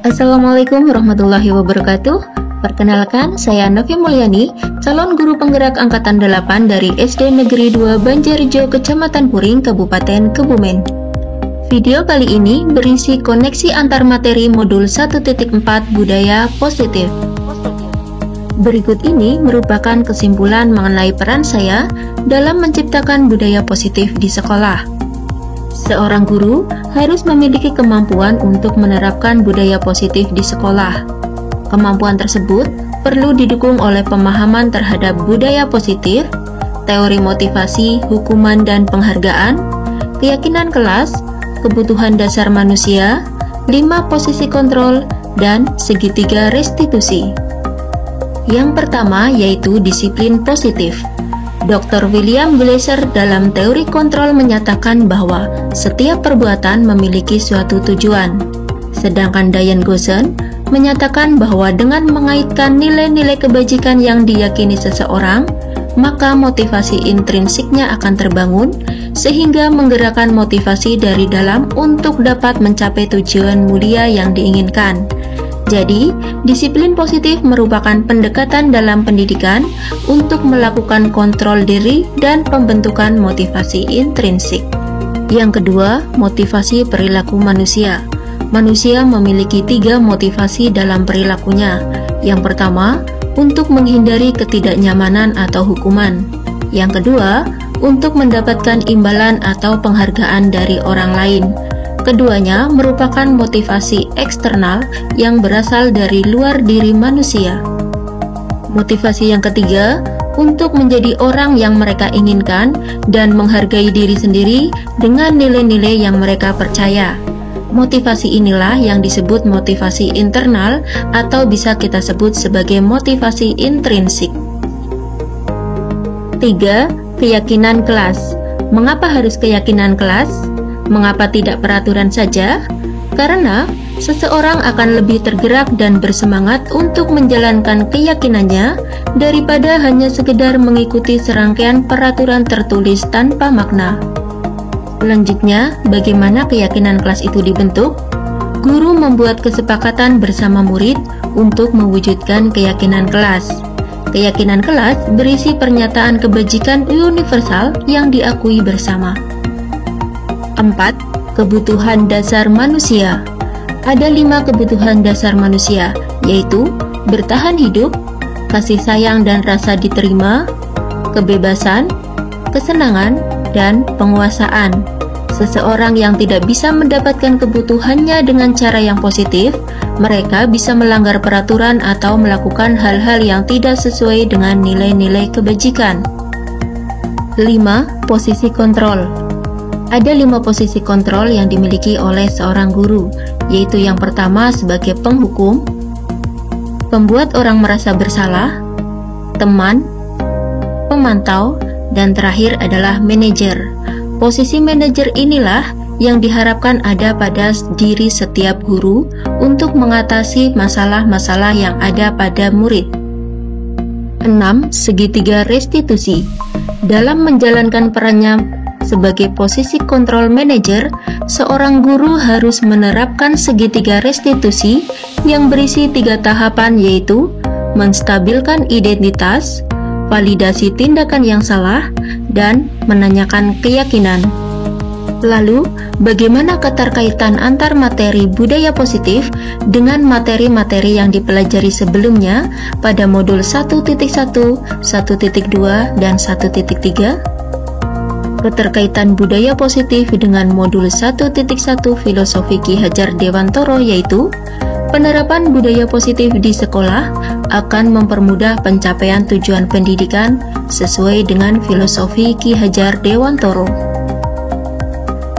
Assalamualaikum warahmatullahi wabarakatuh. Perkenalkan, saya Novi Mulyani, calon guru penggerak angkatan 8 dari SD Negeri 2 Banjarjo, Kecamatan Puring, Kabupaten Kebumen. Video kali ini berisi koneksi antar materi modul 1.4 Budaya Positif. Berikut ini merupakan kesimpulan mengenai peran saya dalam menciptakan budaya positif di sekolah. Seorang guru harus memiliki kemampuan untuk menerapkan budaya positif di sekolah. Kemampuan tersebut perlu didukung oleh pemahaman terhadap budaya positif, teori motivasi, hukuman dan penghargaan, keyakinan kelas, kebutuhan dasar manusia, 5 posisi kontrol, dan segitiga restitusi. Yang pertama yaitu disiplin positif. Dr. William Glasser dalam teori kontrol menyatakan bahwa setiap perbuatan memiliki suatu tujuan. Sedangkan Diane Gossen menyatakan bahwa dengan mengaitkan nilai-nilai kebajikan yang diyakini seseorang, maka motivasi intrinsiknya akan terbangun sehingga menggerakkan motivasi dari dalam untuk dapat mencapai tujuan mulia yang diinginkan. Jadi, disiplin positif merupakan pendekatan dalam pendidikan untuk melakukan kontrol diri dan pembentukan motivasi intrinsik. Yang kedua, motivasi perilaku manusia. Manusia memiliki 3 motivasi dalam perilakunya. Yang pertama, untuk menghindari ketidaknyamanan atau hukuman. Yang kedua, untuk mendapatkan imbalan atau penghargaan dari orang lain. Keduanya merupakan motivasi eksternal yang berasal dari luar diri manusia. Motivasi yang ketiga, untuk menjadi orang yang mereka inginkan dan menghargai diri sendiri dengan nilai-nilai yang mereka percaya. Motivasi inilah yang disebut motivasi internal atau bisa kita sebut sebagai motivasi intrinsik. 3. Keyakinan kelas. Mengapa harus keyakinan kelas? Mengapa tidak peraturan saja? Karena seseorang akan lebih tergerak dan bersemangat untuk menjalankan keyakinannya daripada hanya sekedar mengikuti serangkaian peraturan tertulis tanpa makna. Selanjutnya, bagaimana keyakinan kelas itu dibentuk? Guru membuat kesepakatan bersama murid untuk mewujudkan keyakinan kelas. Keyakinan kelas berisi pernyataan kebajikan universal yang diakui bersama. 4. Kebutuhan dasar manusia. Ada 5 kebutuhan dasar manusia, yaitu bertahan hidup, kasih sayang dan rasa diterima, kebebasan, kesenangan, dan penguasaan. Seseorang yang tidak bisa mendapatkan kebutuhannya dengan cara yang positif, mereka bisa melanggar peraturan atau melakukan hal-hal yang tidak sesuai dengan nilai-nilai kebajikan. 5. Posisi kontrol. Ada 5 posisi kontrol yang dimiliki oleh seorang guru, yaitu yang pertama sebagai penghukum, pembuat orang merasa bersalah, teman, pemantau, dan terakhir adalah manajer. Posisi manajer inilah yang diharapkan ada pada diri setiap guru untuk mengatasi masalah-masalah yang ada pada murid. 6. Segitiga restitusi. Dalam menjalankan perannya sebagai posisi kontrol manajer, seorang guru harus menerapkan segitiga restitusi yang berisi 3 tahapan, yaitu menstabilkan identitas, validasi tindakan yang salah, dan menanyakan keyakinan. Lalu, bagaimana keterkaitan antar materi budaya positif dengan materi-materi yang dipelajari sebelumnya pada modul 1.1, 1.2, dan 1.3? Keterkaitan budaya positif dengan modul 1.1 Filosofi Ki Hajar Dewantoro yaitu penerapan budaya positif di sekolah akan mempermudah pencapaian tujuan pendidikan sesuai dengan filosofi Ki Hajar Dewantoro.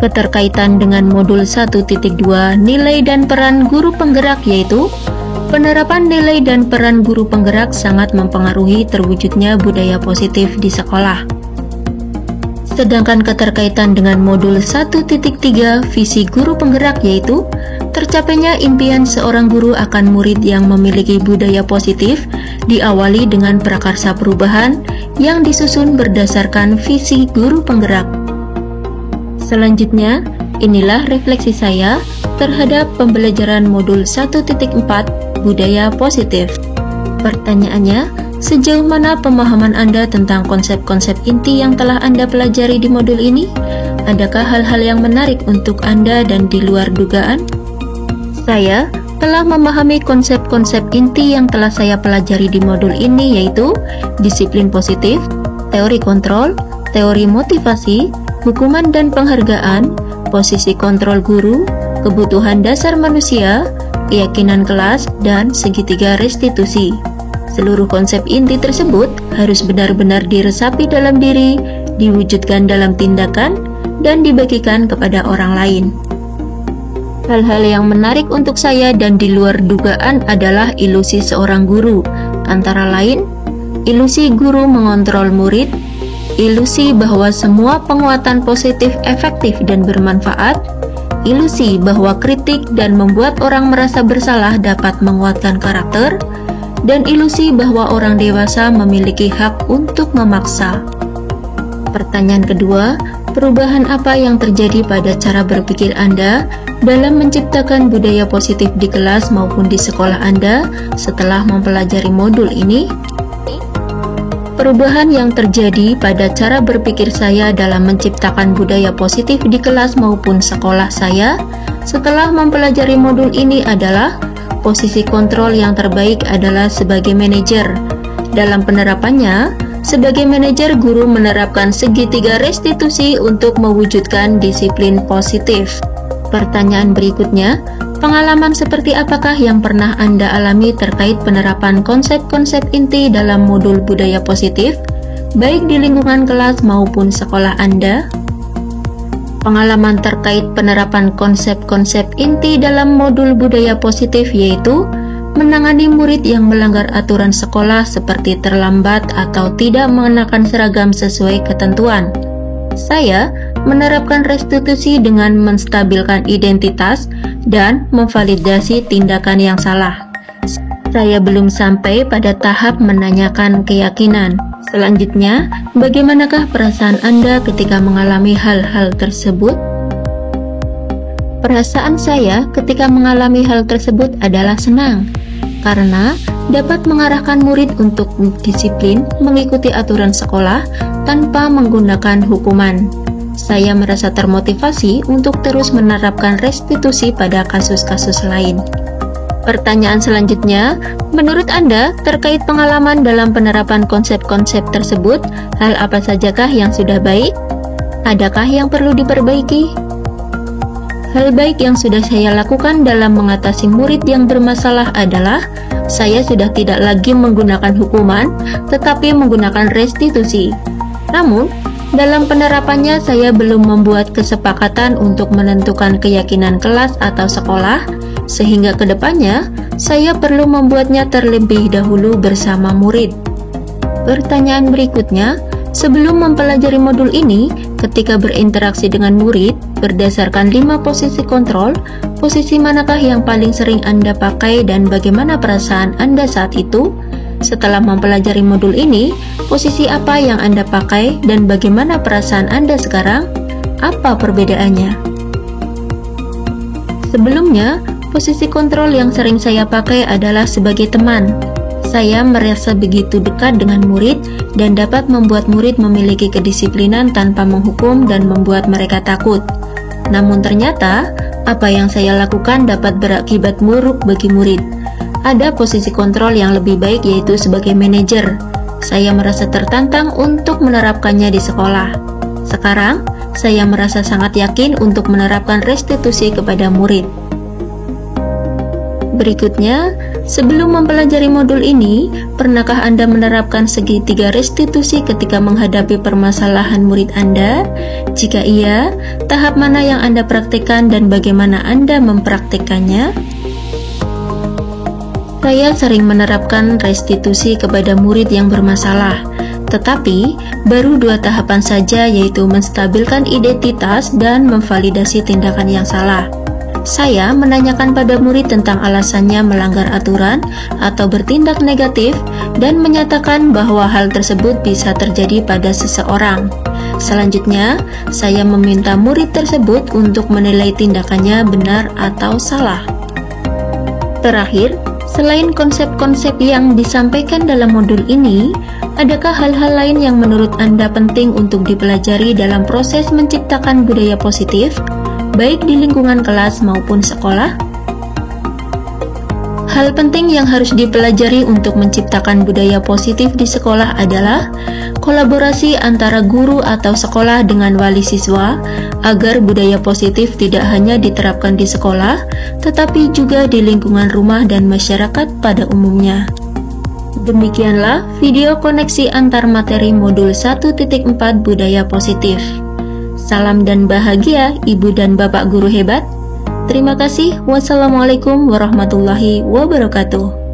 Keterkaitan dengan modul 1.2 Nilai dan peran guru penggerak yaitu penerapan nilai dan peran guru penggerak sangat mempengaruhi terwujudnya budaya positif di sekolah. Sedangkan keterkaitan dengan modul 1.3 Visi Guru Penggerak yaitu tercapainya impian seorang guru akan murid yang memiliki budaya positif diawali dengan prakarsa perubahan yang disusun berdasarkan visi guru penggerak. Selanjutnya, inilah refleksi saya terhadap pembelajaran modul 1.4 Budaya Positif. Pertanyaannya, sejauh mana pemahaman Anda tentang konsep-konsep inti yang telah Anda pelajari di modul ini? Adakah hal-hal yang menarik untuk Anda dan di luar dugaan? Saya telah memahami konsep-konsep inti yang telah saya pelajari di modul ini, yaitu disiplin positif, teori kontrol, teori motivasi, hukuman dan penghargaan, posisi kontrol guru, kebutuhan dasar manusia, keyakinan kelas, dan segitiga restitusi. Seluruh konsep inti tersebut harus benar-benar diresapi dalam diri, diwujudkan dalam tindakan, dan dibagikan kepada orang lain. Hal-hal yang menarik untuk saya dan di luar dugaan adalah ilusi seorang guru, antara lain, ilusi guru mengontrol murid, ilusi bahwa semua penguatan positif efektif dan bermanfaat, ilusi bahwa kritik dan membuat orang merasa bersalah dapat menguatkan karakter, dan ilusi bahwa orang dewasa memiliki hak untuk memaksa. Pertanyaan kedua, perubahan apa yang terjadi pada cara berpikir Anda dalam menciptakan budaya positif di kelas maupun di sekolah Anda setelah mempelajari modul ini? Perubahan yang terjadi pada cara berpikir saya dalam menciptakan budaya positif di kelas maupun sekolah saya setelah mempelajari modul ini adalah posisi kontrol yang terbaik adalah sebagai manajer. Dalam penerapannya, sebagai manajer, guru menerapkan segitiga restitusi untuk mewujudkan disiplin positif. Pertanyaan berikutnya, pengalaman seperti apakah yang pernah Anda alami terkait penerapan konsep-konsep inti dalam modul budaya positif, baik di lingkungan kelas maupun sekolah Anda? Pengalaman terkait penerapan konsep-konsep inti dalam modul budaya positif yaitu menangani murid yang melanggar aturan sekolah seperti terlambat atau tidak mengenakan seragam sesuai ketentuan. Saya menerapkan restitusi dengan menstabilkan identitas dan memvalidasi tindakan yang salah. Saya belum sampai pada tahap menanyakan keyakinan. Selanjutnya, bagaimanakah perasaan Anda ketika mengalami hal-hal tersebut? Perasaan saya ketika mengalami hal tersebut adalah senang, karena dapat mengarahkan murid untuk disiplin mengikuti aturan sekolah tanpa menggunakan hukuman. Saya merasa termotivasi untuk terus menerapkan restitusi pada kasus-kasus lain. Pertanyaan selanjutnya, menurut Anda terkait pengalaman dalam penerapan konsep-konsep tersebut, hal apa sajakah yang sudah baik? Adakah yang perlu diperbaiki? Hal baik yang sudah saya lakukan dalam mengatasi murid yang bermasalah adalah saya sudah tidak lagi menggunakan hukuman, tetapi menggunakan restitusi. Namun, dalam penerapannya saya belum membuat kesepakatan untuk menentukan keyakinan kelas atau sekolah, sehingga kedepannya saya perlu membuatnya terlebih dahulu bersama murid. Pertanyaan berikutnya, sebelum mempelajari modul ini, ketika berinteraksi dengan murid, berdasarkan 5 posisi kontrol, posisi manakah yang paling sering Anda pakai dan bagaimana perasaan Anda saat itu? Setelah mempelajari modul ini, posisi apa yang Anda pakai dan bagaimana perasaan Anda sekarang? Apa perbedaannya? Sebelumnya, posisi kontrol yang sering saya pakai adalah sebagai teman. Saya merasa begitu dekat dengan murid dan dapat membuat murid memiliki kedisiplinan tanpa menghukum dan membuat mereka takut. Namun ternyata, apa yang saya lakukan dapat berakibat buruk bagi murid. Ada posisi kontrol yang lebih baik yaitu sebagai manajer. Saya merasa tertantang untuk menerapkannya di sekolah. Sekarang, saya merasa sangat yakin untuk menerapkan restitusi kepada murid. Berikutnya, sebelum mempelajari modul ini, pernahkah Anda menerapkan segitiga restitusi ketika menghadapi permasalahan murid Anda? Jika iya, tahap mana yang Anda praktikkan dan bagaimana Anda mempraktikkannya? Saya sering menerapkan restitusi kepada murid yang bermasalah, tetapi baru 2 tahapan saja, yaitu menstabilkan identitas dan memvalidasi tindakan yang salah. Saya menanyakan pada murid tentang alasannya melanggar aturan atau bertindak negatif dan menyatakan bahwa hal tersebut bisa terjadi pada seseorang. Selanjutnya, saya meminta murid tersebut untuk menilai tindakannya benar atau salah. Terakhir, selain konsep-konsep yang disampaikan dalam modul ini, adakah hal-hal lain yang menurut Anda penting untuk dipelajari dalam proses menciptakan budaya positif, baik di lingkungan kelas maupun sekolah? Hal penting yang harus dipelajari untuk menciptakan budaya positif di sekolah adalah kolaborasi antara guru atau sekolah dengan wali siswa, agar budaya positif tidak hanya diterapkan di sekolah, tetapi juga di lingkungan rumah dan masyarakat pada umumnya. Demikianlah video koneksi antar materi modul 1.4 Budaya Positif. Salam dan bahagia Ibu dan Bapak guru hebat. Terima kasih. Wassalamualaikum warahmatullahi wabarakatuh.